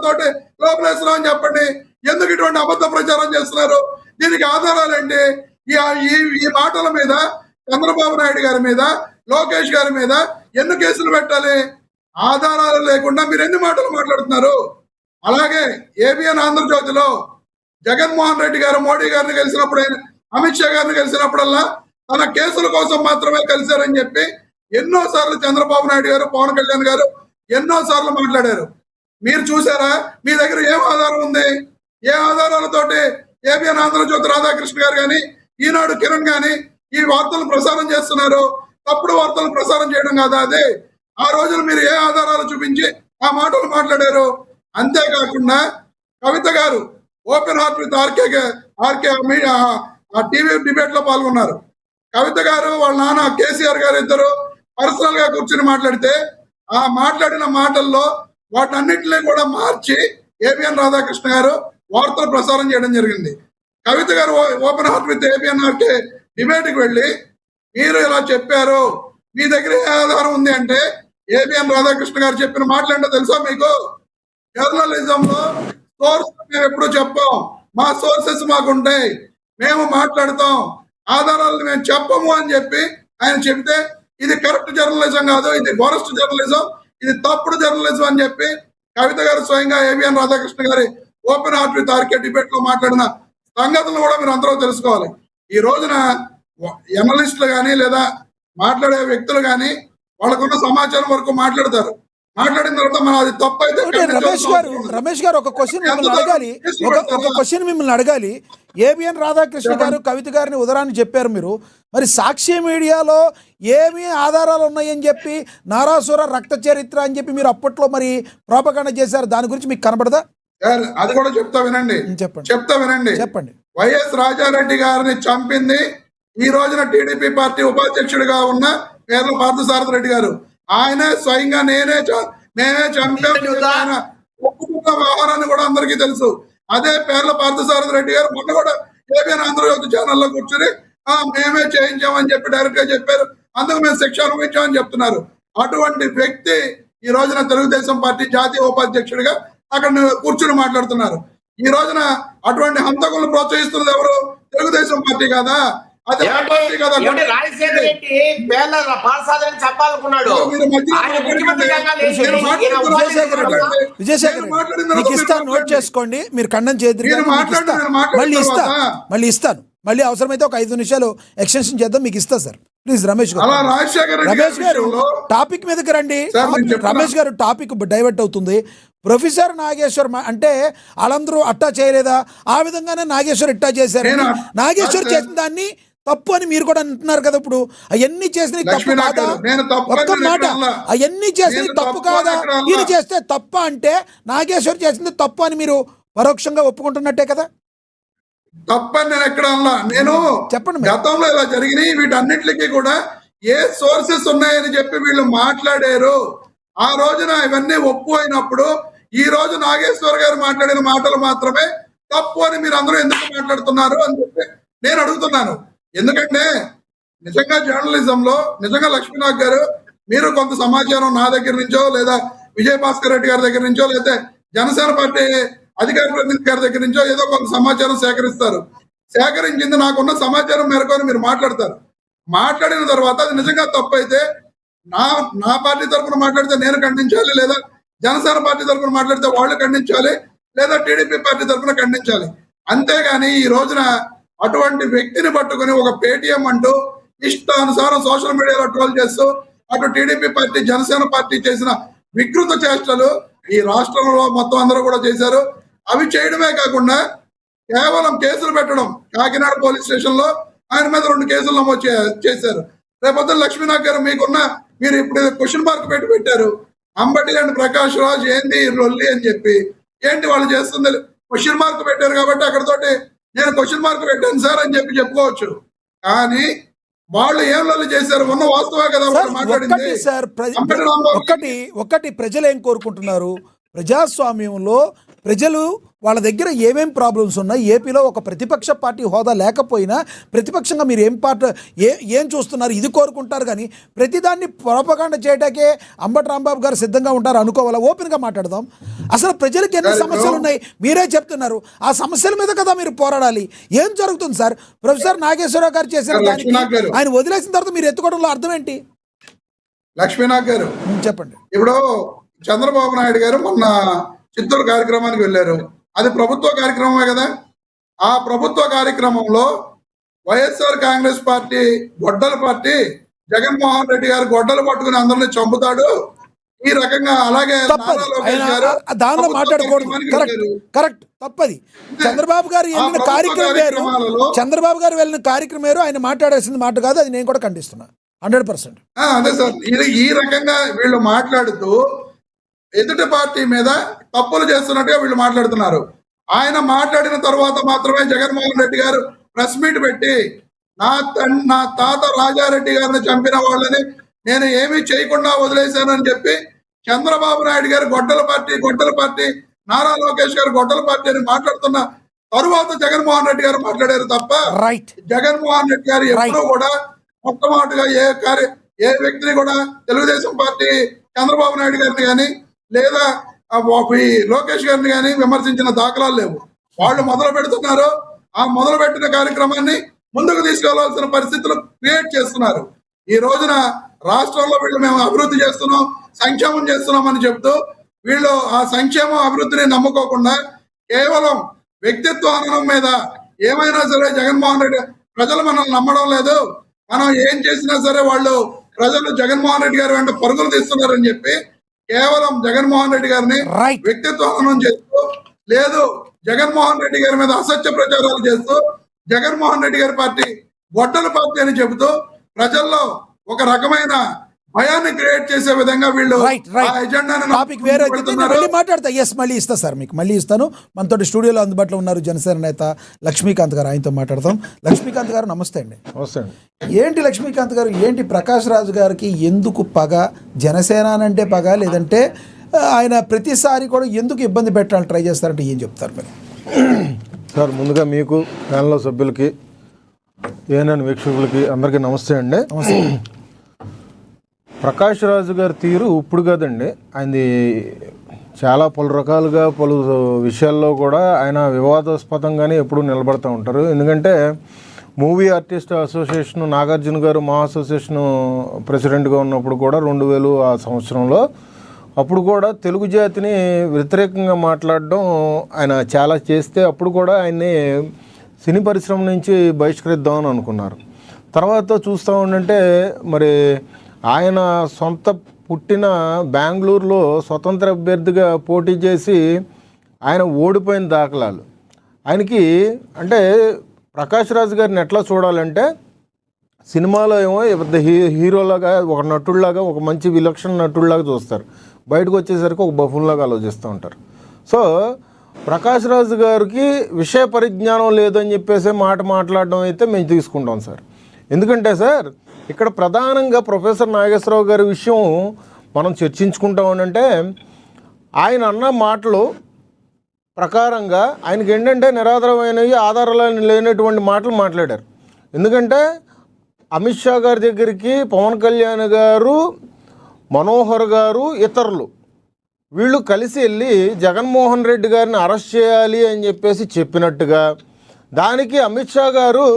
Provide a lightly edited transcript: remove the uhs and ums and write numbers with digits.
ఆధారాలతోటి లోపలేస్తున్నాం అని చెప్పండి. ఎందుకు ఇటువంటి అబద్ధ ప్రచారం చేస్తున్నారు? దీనికి ఆధారాలేంటి? ఈ మాటల మీద చంద్రబాబు నాయుడు గారి మీద, లోకేష్ గారి మీద ఎన్ని కేసులు పెట్టాలి? ఆధారాలు లేకుండా మీరు ఎన్ని మాటలు మాట్లాడుతున్నారు? అలాగే ఏబిఎన్ ఆంధ్రజ్యోతిలో జగన్మోహన్ రెడ్డి గారు మోడీ గారిని కలిసినప్పుడు, అమిత్ షా గారిని కలిసినప్పుడల్లా తన కేసుల కోసం మాత్రమే కలిశారని చెప్పి ఎన్నోసార్లు చంద్రబాబు నాయుడు గారు, పవన్ కళ్యాణ్ గారు ఎన్నోసార్లు మాట్లాడారు. మీరు చూసారా? మీ దగ్గర ఏం ఆధారం ఉంది? ఏ ఆధారాలతోటి ఏబిఎన్ ఆంధ్రజ్యోతి రాధాకృష్ణ గారు కానీ, ఈనాడు కిరణ్ గాని ఈ వార్తలు ప్రసారం చేస్తున్నారు? తప్పుడు వార్తలు ప్రసారం చేయడం కాదా అది? ఆ రోజున మీరు ఏ ఆధారాలు చూపించి ఆ మాటలు మాట్లాడారు? అంతేకాకుండా Kavitha garu open heart with RK TV debate లో పాల్గొన్నారు. కవిత గారు వాళ్ళ నాన్న కేసీఆర్ గారు ఇద్దరు పర్సనల్ గా కూర్చుని మాట్లాడితే ఆ మాట్లాడిన మాటల్లో వాటన్నిటిని కూడా మార్చి ఏబిఎన్ రాధాకృష్ణ గారు వార్తలు ప్రసారం చేయడం జరిగింది. Kavitha garu open heart with ABN RK డిబేట్కి వెళ్ళి మీరు ఇలా చెప్పారు, మీ దగ్గర ఏ ఆధారం ఉంది అంటే ఏబిఎన్ రాధాకృష్ణ గారు చెప్పిన మాటలంటే తెలుసా మీకు? జర్నలిజం లో సోర్స్ మేము ఎప్పుడు చెప్పాం, మా సోర్సెస్ మాకుంటాయి, మేము మాట్లాడతాం, ఆధారాలు మేము చెప్పము అని చెప్పి ఆయన చెబితే ఇది కరెక్ట్ జర్నలిజం కాదు, ఇది వరస్ట్ జర్నలిజం, ఇది తప్పుడు జర్నలిజం అని చెప్పి కవిత గారు స్వయంగా ఏబిఎన్ రాధాకృష్ణ గారి open heart with RK debate లో మాట్లాడిన సంగతులు కూడా మీరు అందరూ తెలుసుకోవాలి. ఈ రోజున జర్నలిస్టులు కానీ లేదా మాట్లాడే వ్యక్తులు కానీ వాళ్ళకున్న సమాచారం వరకు మాట్లాడతారు. మాట్లాడిన తర్వాత మనం అది తప్పు అయితే రమేష్ గారు ఒక క్వశ్చన్ మిమ్మల్ని అడగాలి. ఏబిఎన్ రాధాకృష్ణ గారు కవిత గారిని ఉదరాన్ని చెప్పారు మీరు, మరి సాక్షి మీడియాలో ఏమి ఆధారాలు ఉన్నాయని చెప్పి నారాసుర రక్త చరిత్ర అని చెప్పి మీరు అప్పట్లో మరి ప్రోపగండ చేశారు, దాని గురించి మీకు కనబడదా? అది కూడా చెప్తా వినండి. చెప్పండి. వైఎస్ రాజారెడ్డి గారిని చంపింది ఈ రోజున టీడీపీ పార్టీ ఉపాధ్యక్షుడిగా ఉన్న పేర్ల పార్థసారథి రెడ్డి గారు. ఆయనే స్వయంగా మేమే చంపాం ఒప్పుకున్న వ్యవహారాన్ని కూడా అందరికీ తెలుసు. అదే పేర్ల పార్థసారథి రెడ్డి గారు మొన్న కూడా ఏబిఎన్ ఆంధ్రజ్యోతి ఛానల్లో కూర్చుని మేమే చేయించామని చెప్పి డైరెక్ట్ గా చెప్పారు. అందుకు మేము శిక్ష అనుభవించామని చెప్తున్నారు. అటువంటి వ్యక్తి ఈ రోజున తెలుగుదేశం పార్టీ జాతీయ ఉపాధ్యక్షుడిగా అక్కడ కూర్చుని మాట్లాడుతున్నారు. ఈ రోజున అటువంటి హంతకులను ప్రోత్సహిస్తున్నది ఎవరు? తెలుగుదేశం పార్టీ కాదా? నోట్ చేసుకోండి, మీరు ఖండం చేయద్దు, మళ్ళీ అవసరమైతే ఒక 5 నిమిషాలు ఎక్స్టెన్షన్ చేద్దాం, మీకు ఇస్తా సార్. ప్లీజ్ రమేష్ గారు టాపిక్ మీదకి రండి. రమేష్ గారు టాపిక్ డైవర్ట్ అవుతుంది. ప్రొఫెసర్ నాగేశ్వర్ అంటే వాళ్ళందరూ అట్టా చేయలేదా? ఆ విధంగానే నాగేశ్వర్ ఇట్టా చేశారు. నాగేశ్వర్ చేసిన దాన్ని తప్పు అని మీరు కూడా అంటున్నారు కదా. ఇప్పుడు అవన్నీ చేసిన తప్పు కాదా? ఒక్క మాట, అవన్నీ చేసిన తప్పు కాదా? ఈయన చేస్తే తప్ప అంటే నాగేశ్వర్ చేసింది తప్పు అని మీరు పరోక్షంగా ఒప్పుకుంటున్నట్టే కదా? తప్పని నేను ఎక్కడ అన్నా. నేను చెప్పండి, గతంలో ఇలా జరిగినాయి, వీటన్నిటికీ కూడా ఏ సోర్సెస్ ఉన్నాయని చెప్పి వీళ్ళు మాట్లాడారు. ఆ రోజున ఇవన్నీ ఒప్పు అయినప్పుడు ఈ రోజు నాగేశ్వర్ గారు మాట్లాడిన మాటలు మాత్రమే తప్పు అని మీరు అందరూ ఎందుకు మాట్లాడుతున్నారు అని చెప్పి నేను అడుగుతున్నాను. ఎందుకంటే నిజంగా జర్నలిజంలో నిజంగా లక్ష్మీనాథ్ గారు మీరు కొంత సమాచారం నా దగ్గర నుంచో లేదా విజయభాస్కర్ రెడ్డి గారి దగ్గర నుంచో లేదా జనసేన పార్టీ అధికార ప్రతినిధి గారి దగ్గర నుంచో ఏదో కొంత సమాచారం సేకరిస్తారు. సేకరించింది నాకున్న సమాచారం మేరకు మీరు మాట్లాడతారు. మాట్లాడిన తర్వాత అది నిజంగా తప్పు అయితే నా పార్టీ తరఫున మాట్లాడితే నేను ఖండించాలి, లేదా జనసేన పార్టీ తరఫున మాట్లాడితే వాళ్ళు ఖండించాలి, లేదా టీడీపీ పార్టీ తరఫున ఖండించాలి. అంతేగాని ఈ రోజున అటువంటి వ్యక్తిని పట్టుకుని ఒక పేటీఎం అంటూ ఇష్టానుసారం సోషల్ మీడియాలో ట్రోల్ చేస్తూ అటు టీడీపీ పార్టీ జనసేన పార్టీ చేసిన వికృత చేష్టలు ఈ రాష్ట్రంలో మొత్తం అందరూ కూడా చేశారు. అవి చేయడమే కాకుండా కేవలం కేసులు పెట్టడం, కాకినాడ పోలీస్ స్టేషన్ లో ఆయన మీద 2 కేసులు నమోదు చేశారు. రేపొద్దున లక్ష్మీనాథ్ గారు మీరు ఇప్పుడు క్వశ్చన్ మార్క్ పెట్టారు. అంబటి అండ్ ప్రకాష్ రాజ్ ఏంది లొల్లి అని చెప్పి, ఏంటి వాళ్ళు చేస్తుంది? క్వశ్చన్ మార్క్ పెట్టారు కాబట్టి అక్కడతోటి నేను క్వశ్చన్ మార్క్ పెట్టాను సార్ అని చెప్పి చెప్పుకోవచ్చు. కానీ వాళ్ళు ఏం లొల్లి చేశారు? ఉన్న వాస్తవే కదా మాట్లాడింది. ఒకటి ప్రజలు ఏం కోరుకుంటున్నారు? ప్రజాస్వామ్యంలో ప్రజలు వాళ్ళ దగ్గర ఏమేం ప్రాబ్లమ్స్ ఉన్నాయి, ఏపీలో ఒక ప్రతిపక్ష పార్టీ హోదా లేకపోయినా ప్రతిపక్షంగా మీరు ఏం చూస్తున్నారు ఇది కోరుకుంటారు. కానీ ప్రతిదాన్ని ప్రొపగాండా చేయడానికే అంబటి రాంబాబు గారు సిద్ధంగా ఉంటారు అనుకోవాలా? ఓపెన్గా మాట్లాడదాం. అసలు ప్రజలకు ఎన్ని సమస్యలు ఉన్నాయి మీరే చెప్తున్నారు. ఆ సమస్యల మీద కదా మీరు పోరాడాలి. ఏం జరుగుతుంది సార్? ప్రొఫెసర్ నాగేశ్వరరావు గారు చేసిన దానికి ఆయన వదిలేసిన తర్వాత మీరు ఎత్తుకోవడంలో అర్థం ఏంటి? లక్ష్మీనాథ్ గారు చెప్పండి. ఇప్పుడు చంద్రబాబు నాయుడు గారు మొన్న చిత్తూరు కార్యక్రమానికి వెళ్ళారు. అది ప్రభుత్వ కార్యక్రమమే కదా. ఆ ప్రభుత్వ కార్యక్రమంలో వైఎస్ఆర్ కాంగ్రెస్ పార్టీ గొడ్డల పార్టీ జగన్మోహన్ రెడ్డి గారు గొడ్డలు పట్టుకుని అందరిని చంపుతాడు ఈ రకంగా, అలాగే దానిలో మాట్లాడకూడదు. కరెక్ట్, తప్పది. చంద్రబాబు గారు వెళ్ళిన కార్యక్రమం వేరు, చంద్రబాబు గారు వెళ్ళిన కార్యక్రమం వేరు, ఆయన మాట్లాడాల్సిన మాట కాదు. అది నేను కూడా ఖండిస్తున్నా 100%. అదే సార్, ఈ రకంగా వీళ్ళు మాట్లాడుతూ ఎదుటి పార్టీ మీద తప్పులు చేస్తున్నట్టుగా వీళ్ళు మాట్లాడుతున్నారు. ఆయన మాట్లాడిన తర్వాత మాత్రమే జగన్మోహన్ రెడ్డి గారు ప్రెస్ మీట్ పెట్టి నా తాత రాజారెడ్డి గారిని చంపిన వాళ్ళని నేను ఏమీ చేయకుండా వదిలేశానని చెప్పి చంద్రబాబు నాయుడు గారు గొడ్డల పార్టీ నారా లోకేష్ గారు గొడ్డల పార్టీ అని మాట్లాడుతున్న తరువాత జగన్మోహన్ రెడ్డి గారు మాట్లాడారు తప్ప జగన్మోహన్ రెడ్డి గారు ఎప్పుడూ కూడా మొట్టమొదటిగా ఏ వ్యక్తిని కూడా తెలుగుదేశం పార్టీ చంద్రబాబు నాయుడు గారిని కానీ లేదా లోకేష్ గారిని కానీ విమర్శించిన దాఖలాలు లేవు. వాళ్ళు మొదలు పెడుతున్నారు. ఆ మొదలు పెట్టిన కార్యక్రమాన్ని ముందుకు తీసుకెళ్లాల్సిన పరిస్థితులు క్రియేట్ చేస్తున్నారు. ఈ రోజున రాష్ట్రంలో వీళ్ళు మేము అభివృద్ధి చేస్తున్నాం, సంక్షేమం చేస్తున్నాం అని చెప్తూ వీళ్ళు ఆ సంక్షేమం అభివృద్ధిని నమ్ముకోకుండా కేవలం వ్యక్తిత్వ హననం మీద ఏమైనా సరే జగన్మోహన్ రెడ్డి ప్రజలు మనల్ని నమ్మడం లేదు, మనం ఏం చేసినా సరే వాళ్ళు ప్రజలు జగన్మోహన్ రెడ్డి గారి వెంట పరుగులు తీస్తున్నారని చెప్పి కేవలం జగన్మోహన్ రెడ్డి గారిని వ్యక్తిత్వ హననం చేస్తూ, లేదు జగన్మోహన్ రెడ్డి గారి మీద అసత్య ప్రచారాలు చేస్తూ, జగన్మోహన్ రెడ్డి గారి పార్టీ గొడ్డల పార్టీ అని చెబుతూ ప్రజల్లో ఒక రకమైన భయాన్ని క్రియేట్ చేసే విధంగా వీళ్ళు మాట్లాడతా. మళ్ళీ ఇస్తా సార్, మీకు మళ్ళీ ఇస్తాను. మనతో స్టూడియోలో అందుబాటులో ఉన్నారు జనసేన నేత లక్ష్మీకాంత్ గారు, ఆయనతో మాట్లాడతాం. లక్ష్మీకాంత్ గారు నమస్తే అండి. నమస్తే. ఏంటి లక్ష్మీకాంత్ గారు, ఏంటి ప్రకాష్ రాజు గారికి ఎందుకు పగ? జనసేన అంటే పగ, లేదంటే ఆయన ప్రతిసారి కూడా ఎందుకు ఇబ్బంది పెట్టాలని ట్రై చేస్తారంటే ఏం చెప్తారు మీరు? సార్, ముందుగా మీకు ప్యానెల్లో సభ్యులకి ఏఎన్ఎన్ వీక్షకులకి అందరికీ నమస్తే అండి. ప్రకాష్ రాజు గారి తీరు ఇప్పుడు కదండి, ఆయనది చాలా పలు రకాలుగా పలు విషయాల్లో కూడా ఆయన వివాదాస్పదంగానే ఎప్పుడూ నిలబడుతూ ఉంటారు. ఎందుకంటే మూవీ ఆర్టిస్ట్ అసోసియేషన్ నాగార్జున గారు మా అసోసియేషన్ ప్రెసిడెంట్గా ఉన్నప్పుడు కూడా 2000 ఆ సంవత్సరంలో అప్పుడు కూడా తెలుగు జాతిని వ్యతిరేకంగా మాట్లాడడం ఆయన చాలా చేస్తే అప్పుడు కూడా ఆయన్ని సినీ పరిశ్రమ నుంచి బహిష్కరిద్దామని అనుకున్నారు. తర్వాత చూస్తూ ఉండంటే మరి ఆయన సొంత పుట్టిన బెంగళూరులో స్వతంత్ర అభ్యర్థిగా పోటీ చేసి ఆయన ఓడిపోయిన దాఖలాలు ఆయనకి. అంటే ప్రకాష్ రాజు గారిని ఎట్లా చూడాలంటే సినిమాలో ఏమో పెద్ద హీరోలాగా, ఒక నటుడిలాగా, ఒక మంచి విలక్షణ నటుడిలాగా చూస్తారు, బయటకు వచ్చేసరికి ఒక బఫూన్లాగా ఆలోచిస్తూ ఉంటారు. సో ప్రకాష్ రాజు గారికి విషయ పరిజ్ఞానం లేదని చెప్పేసి మాట్లాడడం అయితే మేము తీసుకుంటాం సార్. ఎందుకంటే సార్ ఇక్కడ ప్రధానంగా ప్రొఫెసర్ నాగేశ్వరరావు గారి విషయం మనం చర్చించుకుంటామనంటే ఆయన అన్న మాటలు ప్రకారంగా ఆయనకి ఏంటంటే నిరాధారమైనవి, ఆధారాలు లేనటువంటి మాటలు మాట్లాడారు. ఎందుకంటే అమిత్ షా గారి దగ్గరికి పవన్ కళ్యాణ్ గారు, మనోహర్ గారు, ఇతరులు వీళ్ళు కలిసి వెళ్ళి జగన్మోహన్ రెడ్డి గారిని అరెస్ట్ చేయాలి అని చెప్పేసి చెప్పినట్టుగా, దానికి అమిత్ షా గారు